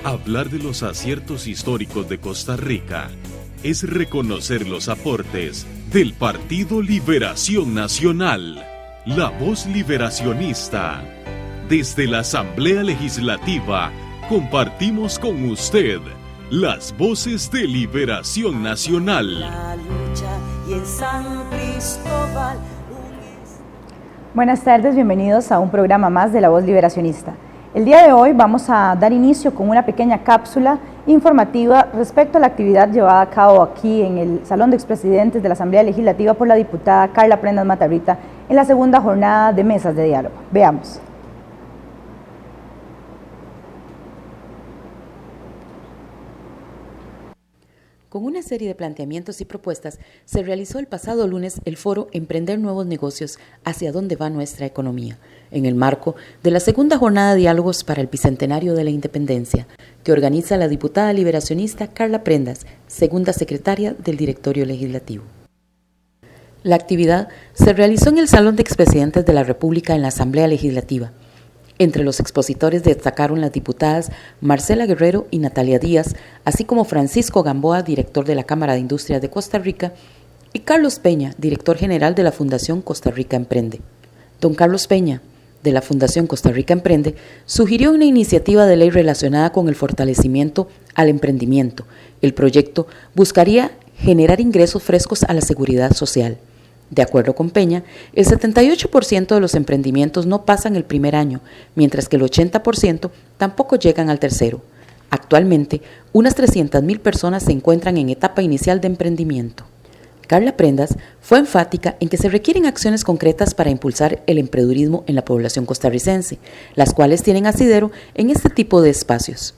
Hablar de los aciertos históricos de Costa Rica es reconocer los aportes del Partido Liberación Nacional, la voz liberacionista. Desde la Asamblea Legislativa compartimos con usted las voces de Liberación Nacional. La lucha y en San Cristóbal. Buenas tardes, bienvenidos a un programa más de La Voz Liberacionista. El día de hoy vamos a dar inicio con una pequeña cápsula informativa respecto a la actividad llevada a cabo aquí en el Salón de Expresidentes de la Asamblea Legislativa por la diputada Carla Prendas Matarrita en la segunda jornada de mesas de diálogo. Veamos. Con una serie de planteamientos y propuestas, se realizó el pasado lunes el foro Emprender Nuevos Negocios, hacia dónde va nuestra economía, en el marco de la segunda jornada de diálogos para el Bicentenario de la Independencia, que organiza la diputada liberacionista Carla Prendas, segunda secretaria del Directorio Legislativo. La actividad se realizó en el Salón de Expresidentes de la República en la Asamblea Legislativa. Entre los expositores destacaron las diputadas Marcela Guerrero y Natalia Díaz, así como Francisco Gamboa, director de la Cámara de Industrias de Costa Rica, y Carlos Peña, director general de la Fundación Costa Rica Emprende. Don Carlos Peña, de la Fundación Costa Rica Emprende, sugirió una iniciativa de ley relacionada con el fortalecimiento al emprendimiento. El proyecto buscaría generar ingresos frescos a la seguridad social. De acuerdo con Peña, el 78% de los emprendimientos no pasan el primer año, mientras que el 80% tampoco llegan al tercero. Actualmente, unas 300.000 personas se encuentran en etapa inicial de emprendimiento. Carla Prendas fue enfática en que se requieren acciones concretas para impulsar el emprendurismo en la población costarricense, las cuales tienen asidero en este tipo de espacios.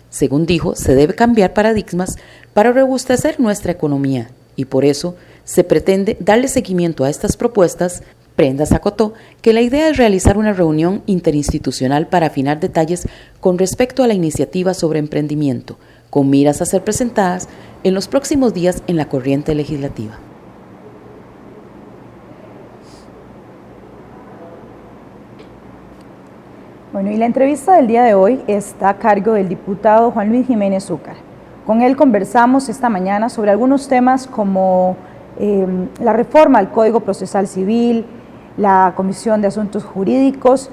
Según dijo, se debe cambiar paradigmas para robustecer nuestra economía y por eso se pretende darle seguimiento a estas propuestas. Prendas acotó que la idea es realizar una reunión interinstitucional para afinar detalles con respecto a la iniciativa sobre emprendimiento, con miras a ser presentadas en los próximos días en la corriente legislativa. Bueno, y la entrevista del día de hoy está a cargo del diputado Juan Luis Jiménez Zúcar. Con él conversamos esta mañana sobre algunos temas como la reforma al Código Procesal Civil, la Comisión de Asuntos Jurídicos,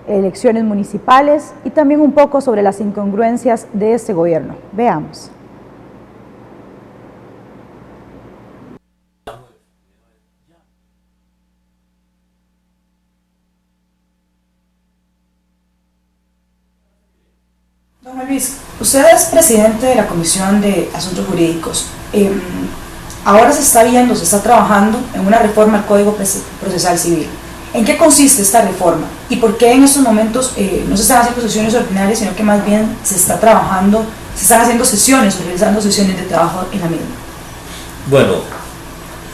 elecciones municipales y también un poco sobre las incongruencias de este gobierno. Veamos. Don Juan Luis, usted es presidente de la Comisión de Asuntos Jurídicos. Ahora se está trabajando en una reforma al Código Procesal Civil. ¿En qué consiste esta reforma? ¿Y por qué en estos momentos no se están haciendo sesiones ordinarias, sino que más bien se están haciendo sesiones o realizando sesiones de trabajo en la misma? Bueno,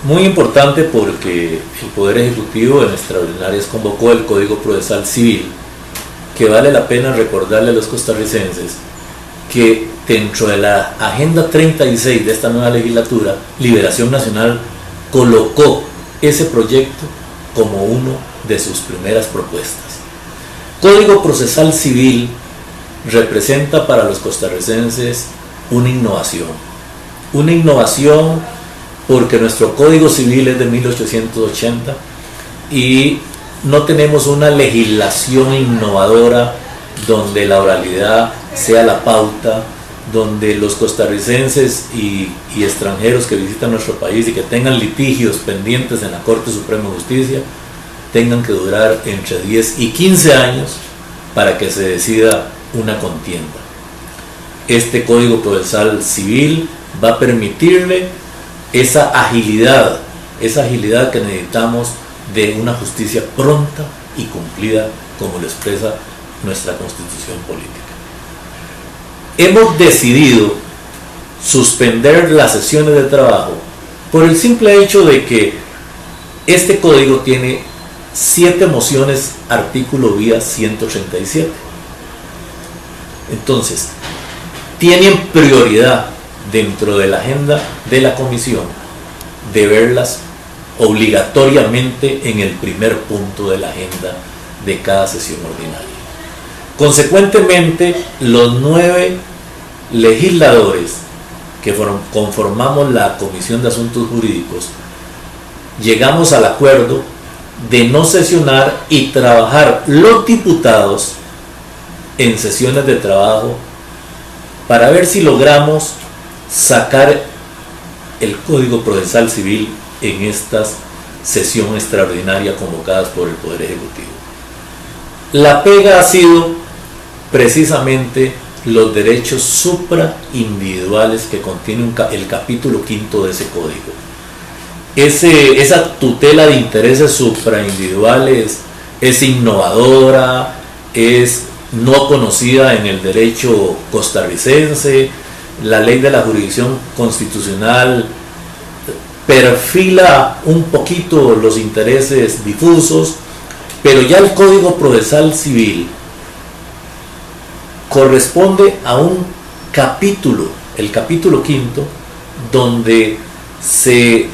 muy importante porque el Poder Ejecutivo en extraordinarias convocó el Código Procesal Civil, que vale la pena recordarle a los costarricenses que dentro de la Agenda 36 de esta nueva legislatura, Liberación Nacional colocó ese proyecto como una de sus primeras propuestas. Código Procesal Civil representa para los costarricenses una innovación porque nuestro Código Civil es de 1880 y no tenemos una legislación innovadora donde la oralidad sea la pauta, donde los costarricenses y extranjeros que visitan nuestro país y que tengan litigios pendientes en la Corte Suprema de Justicia tengan que durar entre 10 y 15 años para que se decida una contienda. Este Código Procesal Civil va a permitirle esa agilidad que necesitamos de una justicia pronta y cumplida, como lo expresa nuestra Constitución Política. Hemos decidido suspender las sesiones de trabajo por el simple hecho de que este código tiene 7 mociones, artículo vía 137. Entonces, tienen prioridad dentro de la agenda de la comisión de verlas obligatoriamente en el primer punto de la agenda de cada sesión ordinaria. Consecuentemente, los 9 legisladores que conformamos la Comisión de Asuntos Jurídicos llegamos al acuerdo de no sesionar y trabajar los diputados en sesiones de trabajo para ver si logramos sacar el Código Procesal Civil en esta sesión extraordinaria convocadas por el Poder Ejecutivo. La pega ha sido precisamente los derechos supraindividuales que contiene el capítulo 5 de ese código. Esa tutela de intereses supraindividuales es innovadora, es no conocida en el derecho costarricense. La ley de la jurisdicción constitucional perfila un poquito los intereses difusos, pero ya el Código Procesal Civil corresponde a un capítulo, el capítulo 5, donde se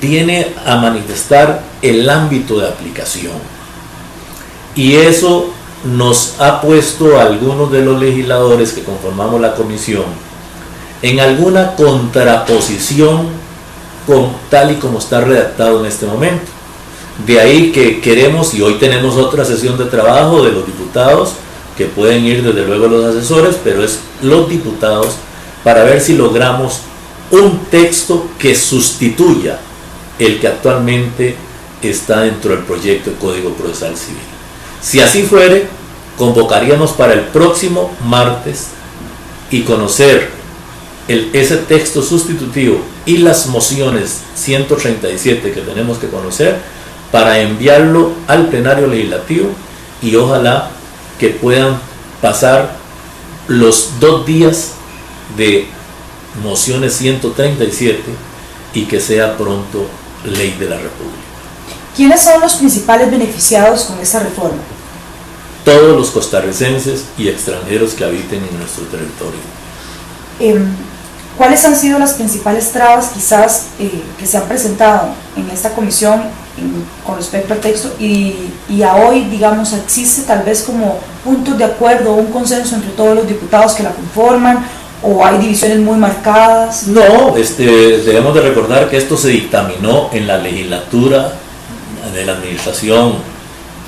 viene a manifestar el ámbito de aplicación. Y eso nos ha puesto a algunos de los legisladores que conformamos la comisión en alguna contraposición con tal y como está redactado en este momento. De ahí que queremos, y hoy tenemos otra sesión de trabajo de los diputados, que pueden ir desde luego los asesores, pero es los diputados, para ver si logramos un texto que sustituya el que actualmente está dentro del proyecto de Código Procesal Civil. Si así fuere, convocaríamos para el próximo martes y conocer ese texto sustitutivo y las mociones 137 que tenemos que conocer para enviarlo al plenario legislativo, y ojalá que puedan pasar los 2 días de mociones 137 y que sea pronto ley de la República. ¿Quiénes son los principales beneficiados con esta reforma? Todos los costarricenses y extranjeros que habiten en nuestro territorio. ¿Cuáles han sido las principales trabas quizás que se han presentado en esta comisión con respecto al texto y a hoy, digamos, existe tal vez como puntos de acuerdo o un consenso entre todos los diputados que la conforman, o hay divisiones muy marcadas? No, debemos de recordar que esto se dictaminó en la legislatura de la administración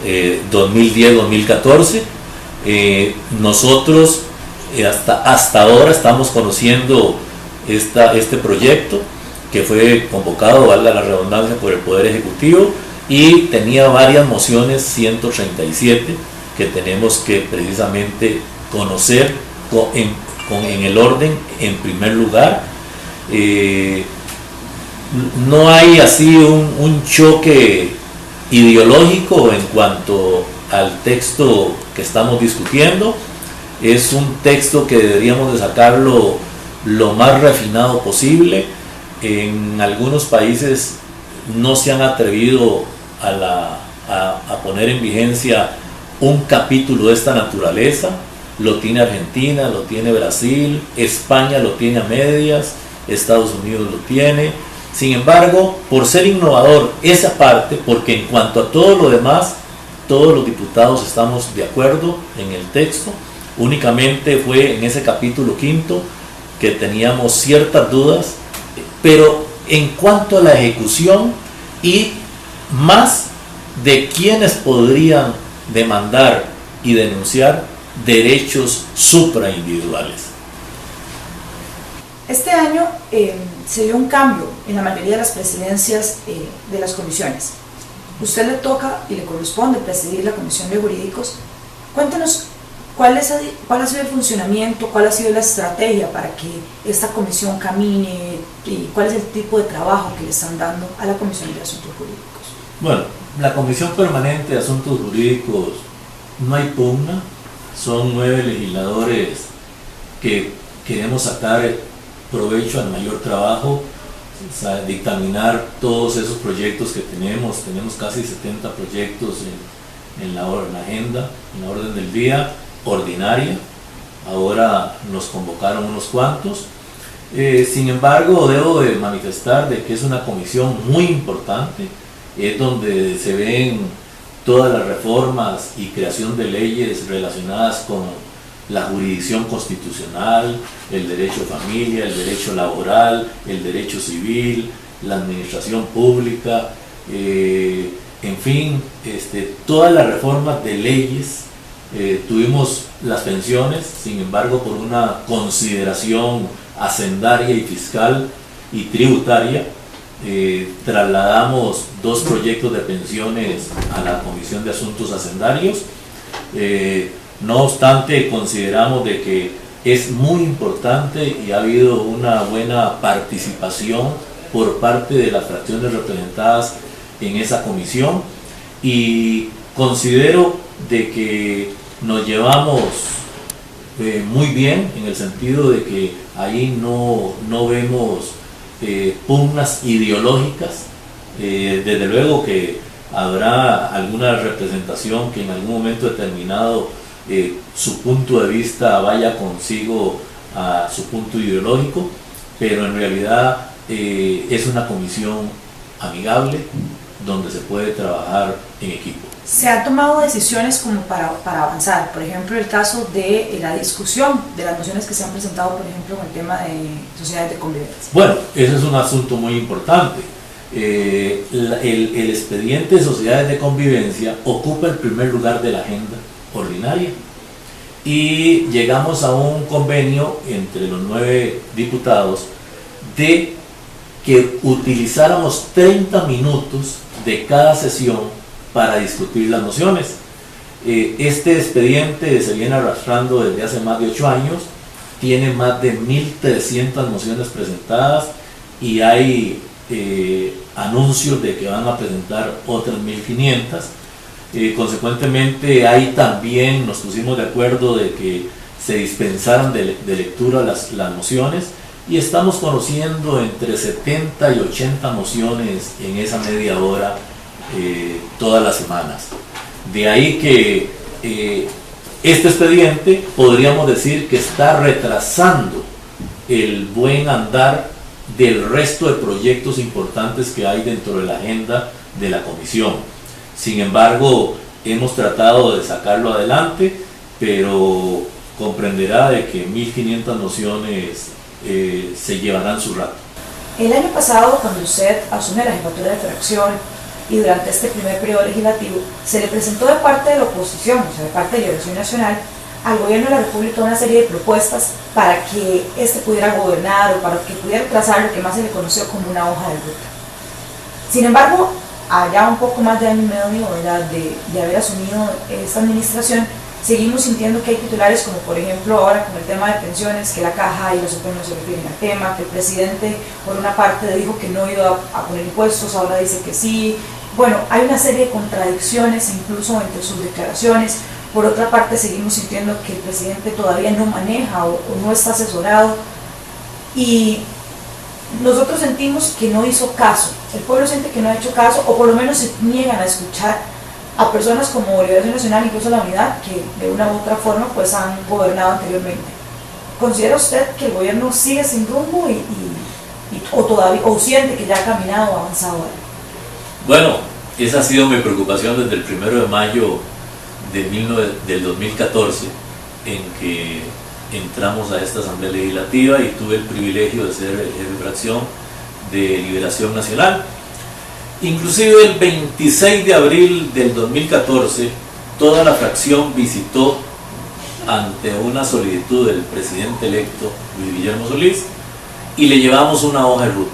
2010-2014. Nosotros hasta ahora estamos conociendo este proyecto que fue convocado, valga la redundancia, por el Poder Ejecutivo, y tenía varias mociones 137 que tenemos que precisamente conocer en el orden. En primer lugar, no hay así un choque ideológico en cuanto al texto que estamos discutiendo. Es un texto que deberíamos de sacarlo lo más refinado posible. En algunos países no se han atrevido a poner en vigencia un capítulo de esta naturaleza. Lo tiene Argentina, lo tiene Brasil, España lo tiene a medias, Estados Unidos lo tiene. Sin embargo, por ser innovador esa parte, porque en cuanto a todo lo demás, todos los diputados estamos de acuerdo en el texto, únicamente fue en ese capítulo 5 que teníamos ciertas dudas, pero en cuanto a la ejecución y más de quienes podrían demandar y denunciar derechos supraindividuales. Este año se dio un cambio en la mayoría de las presidencias de las comisiones. Usted le toca y le corresponde presidir la Comisión de Jurídicos. Cuéntenos cuál ha sido el funcionamiento, cuál ha sido la estrategia para que esta comisión camine y cuál es el tipo de trabajo que le están dando a la Comisión de Asuntos Jurídicos. Bueno, la Comisión Permanente de Asuntos Jurídicos no hay pugna, son 9 legisladores que queremos sacar provecho al mayor trabajo, o sea, dictaminar todos esos proyectos que tenemos casi 70 proyectos en la agenda, en la orden del día ordinaria. Ahora nos convocaron unos cuantos. Sin embargo, debo de manifestar de que es una comisión muy importante, es donde se ven todas las reformas y creación de leyes relacionadas con la jurisdicción constitucional, el derecho a familia, el derecho laboral, el derecho civil, la administración pública, en fin, todas las reformas de leyes. Tuvimos las pensiones, sin embargo, por una consideración hacendaria y fiscal y tributaria, trasladamos 2 proyectos de pensiones a la Comisión de Asuntos Hacendarios. No obstante, consideramos de que es muy importante y ha habido una buena participación por parte de las fracciones representadas en esa comisión, y considero de que nos llevamos muy bien, en el sentido de que ahí no vemos pugnas ideológicas. Desde luego que habrá alguna representación que en algún momento determinado su punto de vista vaya consigo a su punto ideológico, pero en realidad es una comisión amigable donde se puede trabajar en equipo. Se han tomado decisiones como para avanzar, por ejemplo el caso de la discusión de las mociones que se han presentado, por ejemplo, con el tema de sociedades de convivencia. Bueno, ese es un asunto muy importante. El expediente de sociedades de convivencia ocupa el primer lugar de la agenda ordinaria, y llegamos a un convenio entre los 9 diputados de que utilizáramos 30 minutos de cada sesión para discutir las mociones. Este expediente se viene arrastrando desde hace más de 8 años, tiene más de 1.300 mociones presentadas, y hay anuncios de que van a presentar otras 1.500. Consecuentemente, ahí también nos pusimos de acuerdo de que se dispensaran de lectura las mociones, y estamos conociendo entre 70 y 80 mociones en esa media hora todas las semanas. De ahí que este expediente podríamos decir que está retrasando el buen andar del resto de proyectos importantes que hay dentro de la agenda de la comisión. Sin embargo, hemos tratado de sacarlo adelante, pero comprenderá de que 1.500 mociones se llevarán su rato. El año pasado, cuando usted asume la jefatura de fracción y durante este primer periodo legislativo, se le presentó de parte de la oposición, o sea, de parte de Liberación Nacional, al gobierno de la República una serie de propuestas para que pudiera gobernar, o para que pudiera trazar lo que más se le conoció como una hoja de ruta. Sin embargo, allá un poco más de año y medio, ¿verdad?, de haber asumido esta administración, seguimos sintiendo que hay titulares como, por ejemplo, ahora con el tema de pensiones, que la Caja y la Suprema no se refieren al tema, que el presidente por una parte dijo que no iba a poner impuestos, ahora dice que sí. Bueno, hay una serie de contradicciones incluso entre sus declaraciones. Por otra parte, seguimos sintiendo que el presidente todavía no maneja o no está asesorado, y nosotros sentimos que no hizo caso. El pueblo siente que no ha hecho caso, o por lo menos se niegan a escuchar a personas como Liberación Nacional, incluso la Unidad, que de una u otra forma pues han gobernado anteriormente. ¿Considera usted que el gobierno sigue sin rumbo o siente que ya ha caminado o avanzado? Bueno, esa ha sido mi preocupación desde el 1 de mayo del 2014, en que entramos a esta Asamblea Legislativa y tuve el privilegio de ser el jefe de fracción de Liberación Nacional. Inclusive el 26 de abril del 2014, toda la fracción visitó, ante una solicitud del presidente electo Luis Guillermo Solís, y le llevamos una hoja de ruta.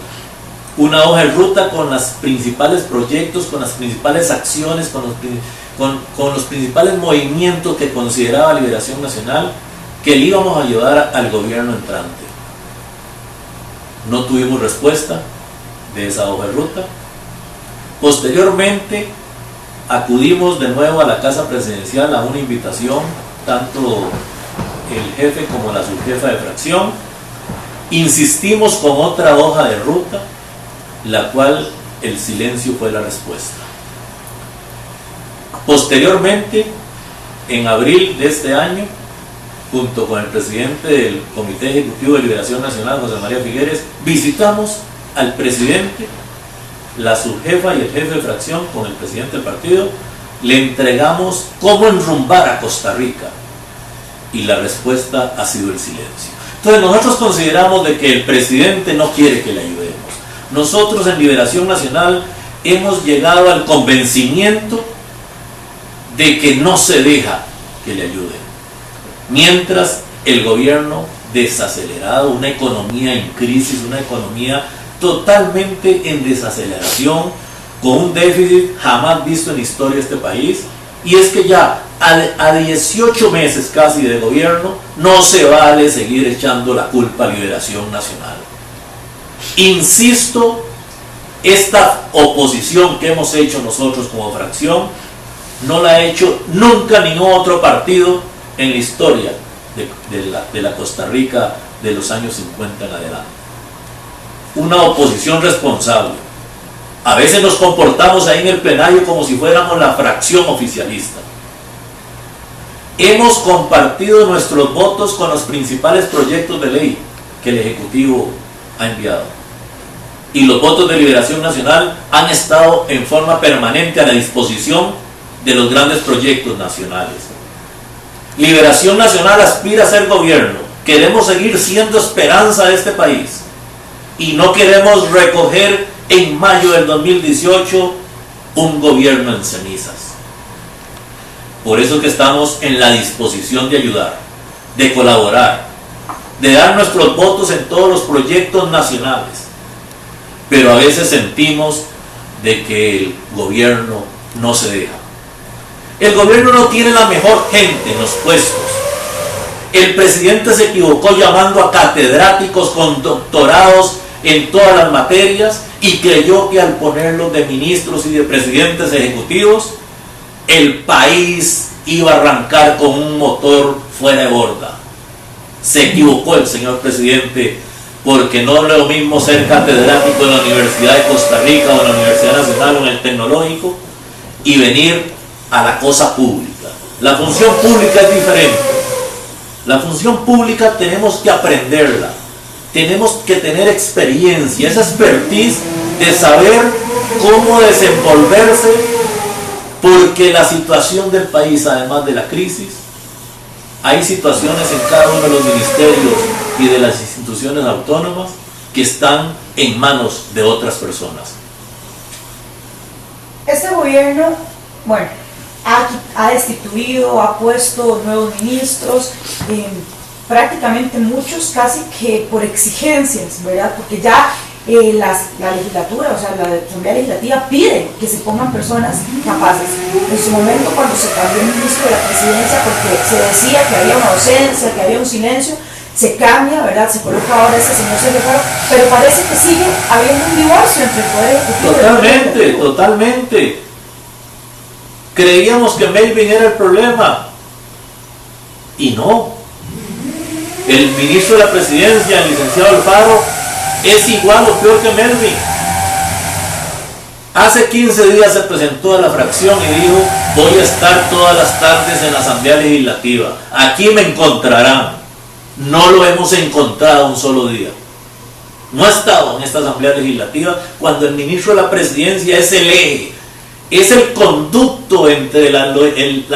Una hoja de ruta con los principales proyectos, con las principales acciones, con los principales movimientos que consideraba Liberación Nacional que le íbamos a ayudar al gobierno entrante. No tuvimos respuesta de esa hoja de ruta. Posteriormente acudimos de nuevo a la Casa Presidencial a una invitación, tanto el jefe como la subjefa de fracción. Insistimos con otra hoja de ruta, la cual el silencio fue la respuesta. Posteriormente, en abril de este año, junto con el presidente del Comité Ejecutivo de Liberación Nacional, José María Figueres, visitamos al presidente, la subjefa y el jefe de fracción con el presidente del partido, le entregamos cómo enrumbar a Costa Rica, y la respuesta ha sido el silencio. Entonces nosotros consideramos de que el presidente no quiere que le ayudemos. Nosotros en Liberación Nacional hemos llegado al convencimiento de que no se deja que le ayuden, mientras el gobierno desacelerado, una economía en crisis, una economía totalmente en desaceleración, con un déficit jamás visto en la historia de este país. Y es que ya a 18 meses casi de gobierno no se vale seguir echando la culpa a Liberación Nacional. Insisto, esta oposición que hemos hecho nosotros como fracción no la ha hecho nunca ningún otro partido en la historia de la Costa Rica de los años 50 en adelante. Una oposición responsable. A veces nos comportamos ahí en el plenario como si fuéramos la fracción oficialista. Hemos compartido nuestros votos con los principales proyectos de ley que el Ejecutivo ha enviado. Y los votos de Liberación Nacional han estado en forma permanente a la disposición de los grandes proyectos nacionales. Liberación Nacional aspira a ser gobierno. Queremos seguir siendo esperanza de este país. Y no queremos recoger en mayo del 2018 un gobierno en cenizas. Por eso que estamos en la disposición de ayudar, de colaborar, de dar nuestros votos en todos los proyectos nacionales. Pero a veces sentimos de que el gobierno no se deja. El gobierno no tiene la mejor gente en los puestos. El presidente se equivocó llamando a catedráticos con doctorados en todas las materias y creyó que al ponerlos de ministros y de presidentes ejecutivos, el país iba a arrancar con un motor fuera de borda. Se equivocó el señor presidente, porque no es lo mismo ser catedrático en la Universidad de Costa Rica o en la Universidad Nacional o en el Tecnológico y venir a la cosa pública. La función pública es diferente. La función pública tenemos que aprenderla. Tenemos que tener experiencia, esa expertise de saber cómo desenvolverse, porque la situación del país, además de la crisis, hay situaciones en cada uno de los ministerios y de las instituciones autónomas que están en manos de otras personas. Este gobierno, bueno, ha destituido, ha puesto nuevos ministros, prácticamente muchos casi que por exigencias, ¿verdad? Porque ya la legislatura, o sea, la Asamblea Legislativa pide que se pongan personas capaces. En su momento, cuando se cambió el ministro de la presidencia, porque se decía que había una ausencia, que había un silencio, se cambia, ¿verdad? Se coloca ahora ese señor secretario, pero parece que sigue habiendo un divorcio entre el Poder Ejecutivo. Totalmente, totalmente. Creíamos que Melvin era el problema, y no. El ministro de la presidencia, el licenciado Alfaro, es igual o peor que Melvin. Hace 15 días se presentó a la fracción y dijo: voy a estar todas las tardes en la Asamblea Legislativa, aquí me encontrarán. No lo hemos encontrado un solo día. No ha estado en esta Asamblea Legislativa, cuando el ministro de la presidencia es el eje, es el conducto entre la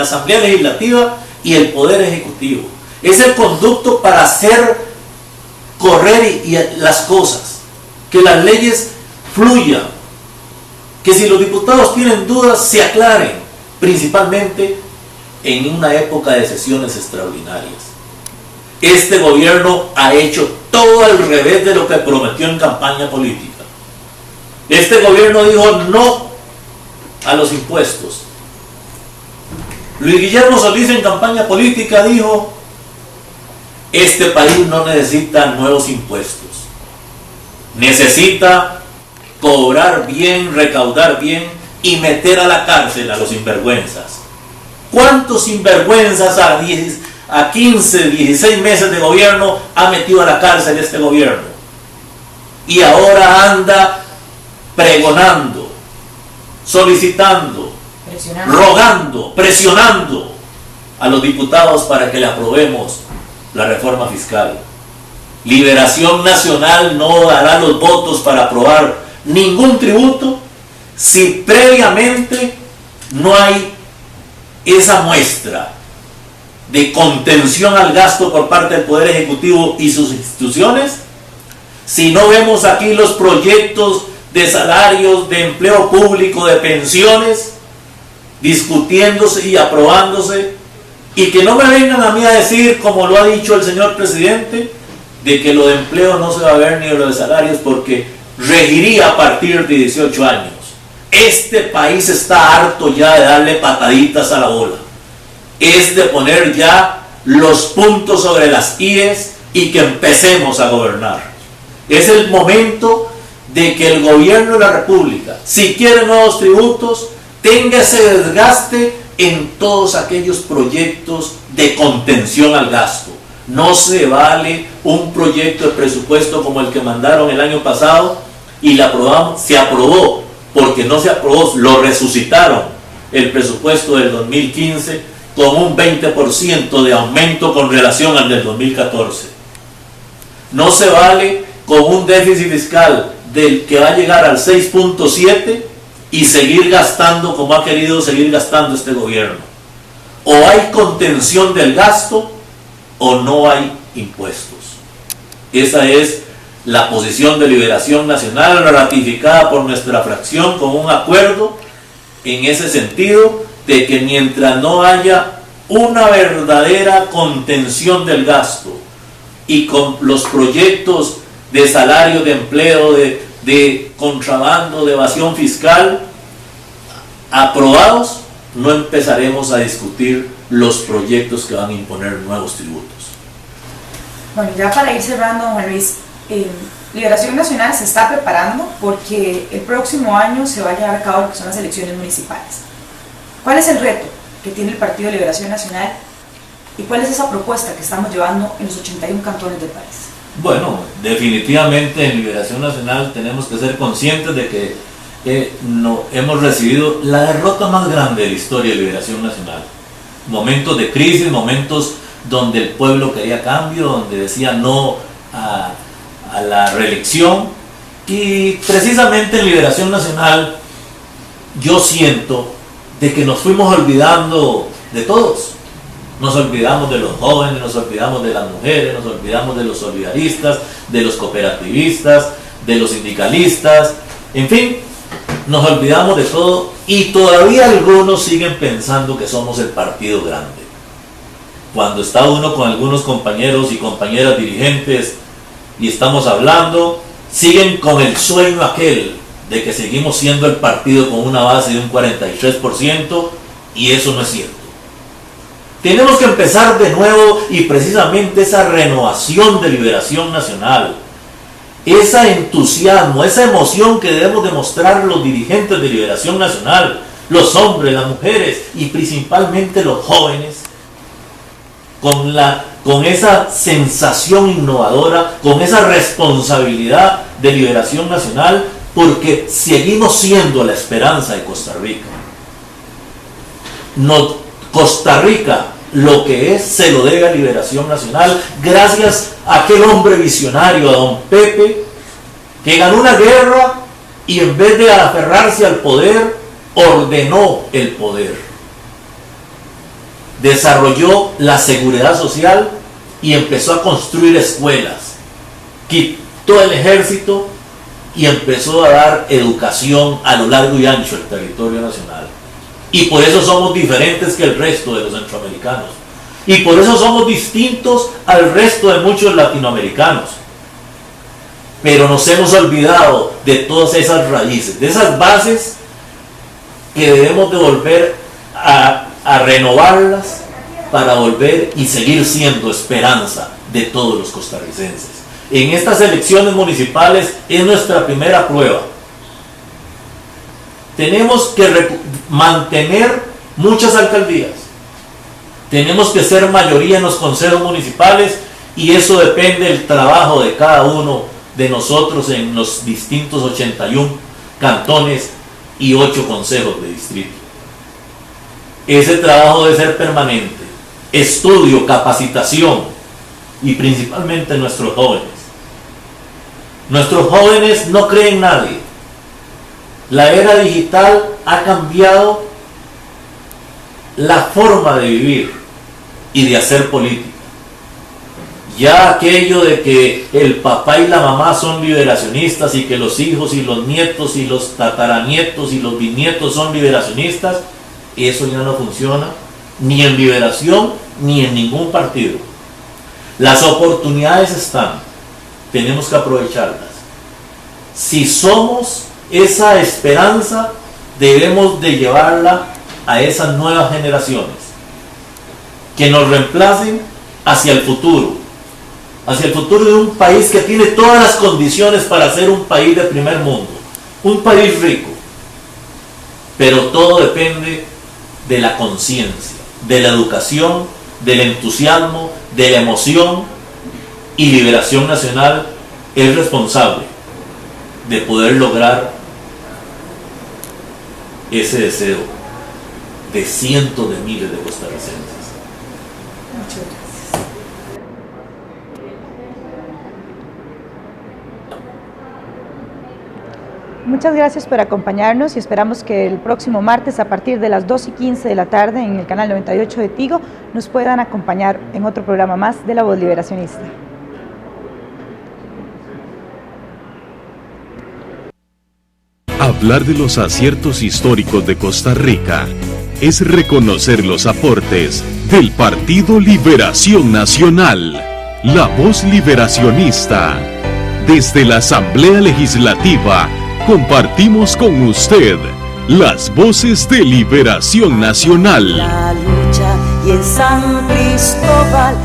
Asamblea Legislativa y el Poder Ejecutivo. Es el conducto para hacer correr las cosas, que las leyes fluyan, que si los diputados tienen dudas se aclaren, principalmente en una época de sesiones extraordinarias. Este gobierno ha hecho todo al revés de lo que prometió en campaña política. Este gobierno dijo no a los impuestos. Luis Guillermo Solís en campaña política dijo: este país no necesita nuevos impuestos, necesita cobrar bien, recaudar bien y meter a la cárcel a los sinvergüenzas. ¿Cuántos sinvergüenzas a 15, 16 meses de gobierno ha metido a la cárcel este gobierno? Y ahora anda pregonando, solicitando, rogando, presionando a los diputados para que le aprobemos la reforma fiscal. Liberación Nacional no dará los votos para aprobar ningún tributo si previamente no hay esa muestra de contención al gasto por parte del Poder Ejecutivo y sus instituciones, si no vemos aquí los proyectos de salarios, de empleo público, de pensiones, discutiéndose y aprobándose, y que no me vengan a mí a decir, como lo ha dicho el señor presidente, de que lo de empleo no se va a ver ni lo de salarios porque regiría a partir de 18 años. Este país está harto ya de darle pataditas a la bola. Es de poner ya los puntos sobre las íes y que empecemos a gobernar. Es el momento de que el gobierno de la República, si quiere nuevos tributos, tenga ese desgaste en todos aquellos proyectos de contención al gasto. No se vale un proyecto de presupuesto como el que mandaron el año pasado y se aprobó, porque no se aprobó, lo resucitaron el presupuesto del 2015 con un 20% de aumento con relación al del 2014. No se vale con un déficit fiscal del que va a llegar al 6.7 y seguir gastando como ha querido seguir gastando este gobierno. O hay contención del gasto o no hay impuestos. Esa es la posición de Liberación Nacional, ratificada por nuestra fracción con un acuerdo en ese sentido, de que mientras no haya una verdadera contención del gasto y con los proyectos de salario, de empleo, de contrabando, de evasión fiscal aprobados, no empezaremos a discutir los proyectos que van a imponer nuevos tributos. Bueno, ya para ir cerrando, Juan Luis, Liberación Nacional se está preparando porque el próximo año se va a llevar a cabo lo que son las elecciones municipales. ¿Cuál es el reto que tiene el Partido de Liberación Nacional y cuál es esa propuesta que estamos llevando en los 81 cantones del país? Bueno, definitivamente en Liberación Nacional tenemos que ser conscientes de que hemos recibido la derrota más grande de la historia de Liberación Nacional. Momentos de crisis, momentos donde el pueblo quería cambio, donde decía no a la reelección, y precisamente en Liberación Nacional yo siento de que nos fuimos olvidando de todos. Nos olvidamos de los jóvenes, nos olvidamos de las mujeres, nos olvidamos de los solidaristas, de los cooperativistas, de los sindicalistas, en fin, nos olvidamos de todo, y todavía algunos siguen pensando que somos el partido grande. Cuando está uno con algunos compañeros y compañeras dirigentes y estamos hablando, siguen con el sueño aquel de que seguimos siendo el partido con una base de un 43%, y eso no es cierto. Tenemos que empezar de nuevo, y precisamente esa renovación de Liberación Nacional, ese entusiasmo, esa emoción que debemos demostrar los dirigentes de Liberación Nacional, los hombres, las mujeres y principalmente los jóvenes, con esa sensación innovadora, con esa responsabilidad de Liberación Nacional, porque seguimos siendo la esperanza de Costa Rica. Costa Rica, lo que es, se lo debe a Liberación Nacional, gracias a aquel hombre visionario, a don Pepe, que ganó una guerra y en vez de aferrarse al poder, ordenó el poder. Desarrolló la seguridad social y empezó a construir escuelas. Quitó el ejército y empezó a dar educación a lo largo y ancho del territorio nacional. Y por eso somos diferentes que el resto de los centroamericanos. Y por eso somos distintos al resto de muchos latinoamericanos. Pero nos hemos olvidado de todas esas raíces, de esas bases que debemos de volver a renovarlas para volver y seguir siendo esperanza de todos los costarricenses. En estas elecciones municipales es nuestra primera prueba. Tenemos que mantener muchas alcaldías, tenemos que ser mayoría en los consejos municipales, y eso depende del trabajo de cada uno de nosotros en los distintos 81 cantones y 8 consejos de distrito. Ese trabajo debe ser permanente, estudio, capacitación, y principalmente nuestros jóvenes. Nuestros jóvenes no creen en nadie. La era digital ha cambiado la forma de vivir y de hacer política. Ya aquello de que el papá y la mamá son liberacionistas y que los hijos y los nietos y los tataranietos y los bisnietos son liberacionistas, eso ya no funciona ni en Liberación ni en ningún partido. Las oportunidades están, tenemos que aprovecharlas. Si somos esa esperanza, debemos de llevarla a esas nuevas generaciones que nos reemplacen hacia el futuro de un país que tiene todas las condiciones para ser un país de primer mundo, un país rico, pero todo depende de la conciencia, de la educación, del entusiasmo, de la emoción, y Liberación Nacional es responsable de poder lograr ese deseo de cientos de miles de costarricenses. Muchas gracias. Muchas gracias por acompañarnos y esperamos que el próximo martes a partir de las 2:15 de la tarde en el canal 98 de Tigo nos puedan acompañar en otro programa más de La Voz Liberacionista. Hablar de los aciertos históricos de Costa Rica es reconocer los aportes del Partido Liberación Nacional, La Voz Liberacionista. Desde la Asamblea Legislativa compartimos con usted las voces de Liberación Nacional. La lucha y en San Cristóbal